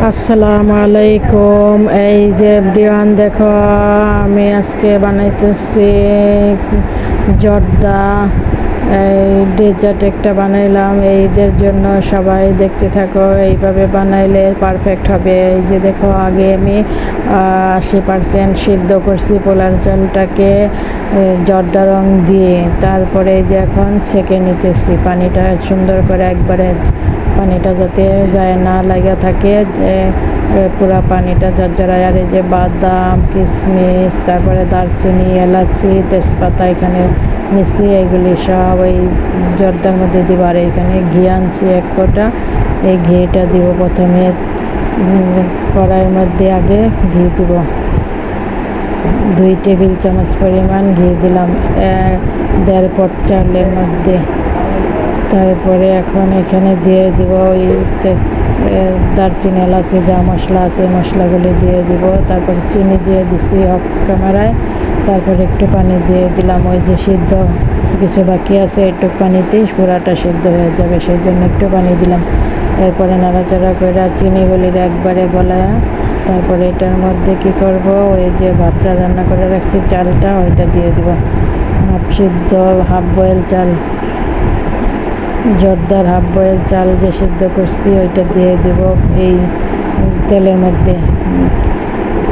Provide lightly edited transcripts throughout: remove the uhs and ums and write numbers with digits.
আসসালামু আলাইকুম। এই যে এভরিওয়ান, দেখো আমি আজকে বানাইতেছি জর্দা। এই ডেজার্ট একটা বানাইলাম এইদের জন্য, সবাই দেখতে থাকো। এইভাবে বানাইলে পারফেক্ট হবে। এই যে দেখো, আগে আমি 80% সিদ্ধ করছি পোলার চালটাকে জর্দা রং দিয়ে। তারপরে এই যে এখন ছেঁকে নিতেছি পানিটা সুন্দর করে, একবারে পানিটা যাতে গায়ে না লাগা থাকে, যে পুরা পানিটা ঝরঝরায়। আর এই যে বাদাম, কিশমিশ, তারপরে দারচিনি, এলাচি, তেজপাতা এখানে মিশি, এগুলি সব ওই জর্দার মধ্যে দিব। আর এখানে ঘি আনছি 1 কোটা, এই ঘিটা দিব প্রথমে। কড়াইয়ের মধ্যে আগে ঘি দিব, 2 টেবিল চামচ পরিমাণ ঘি দিলাম 1.5 পট চালের মধ্যে। তারপরে এখন এখানে দিয়ে দিব ওই দারচিনি, এলাচি, যা মশলা আছে মশলাগুলি দিয়ে দিব। তারপর চিনি দিয়ে দিছি অফ ক্যামেরায়। তারপর একটু পানি দিয়ে দিলাম, ওই যে সিদ্ধ কিছু বাকি আছে একটু পানিতেই পুরাটা সিদ্ধ হয়ে যাবে, সেই জন্য একটু পানি দিলাম। এরপরে নাড়াচাড়া করে চিনিগুলির একবারে গলায়, তারপরে এটার মধ্যে কি করব, ওই যে ভাতটা রান্না করে রাখছি চালটা, ওইটা দিয়ে দিব। হাফ বয়েল চাল, জর্দার হাফ বয়েল চাল যে সিদ্ধ করছি ওইটা দিয়ে দিব এই তেলের মধ্যে।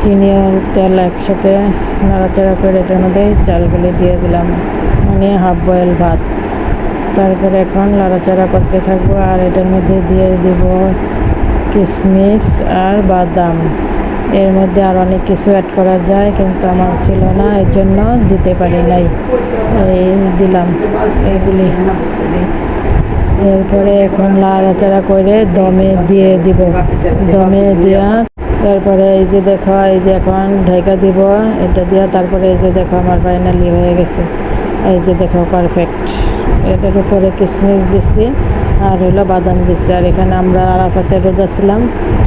চিনি আর তেল একসাথে নাড়াচাড়া করে এটার মধ্যে চালগুলি দিয়ে দিলাম, মানে হাফ বয়েল ভাত। তারপরে এখন নাড়াচাড়া করতে থাকবো। আর এটার মধ্যে দিয়ে দিব কিশমিশ আর বাদাম। এর মধ্যে আর অনেক কিছু অ্যাড করা যায়, কিন্তু আমার ছিল না, এর জন্য দিতে পারি নাই। এই দিলাম এইগুলি। এরপরে এখন নাড়াচাড়া করে দমে দিয়ে দিব, দমে দেওয়া। তারপরে এই যে দেখো, এই যে এখন ঢাকা দিব এটা দিয়া। তারপরে এই যে দেখো আমার ফাইনালি হয়ে গেছে, এই যে দেখো পারফেক্ট। এটার উপরে কিশমিশ দিছি আর হলো বাদাম দিছি। আর এখানে আমরা আরাফাতের রোজা ছিলাম,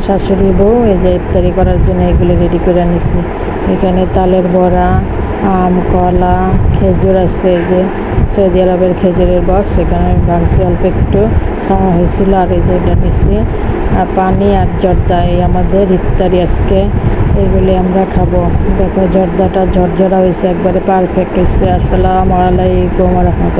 শাশুড়ি বউ এই যে ইফতারি করার জন্য এগুলি রেডি করে নিছি। এখানে তালের বড়া, আম, কলা, খেজুর আছে, এই যে সৌদি আরবের খেজুরের বক্স, এখানে ভাঙছি অল্প একটু, খাওয়া হয়েছিল। আর এই যে এটা নিচ্ছি পানি আর জর্দা, এই আমাদের ইফতারি আজকে, এইগুলি আমরা খাবো। দেখো জর্দাটা ঝরঝরা হয়েছে, একবারে পারফেক্ট হয়েছে। আসসালামু আলাইকুম রহমতুল্লাহ।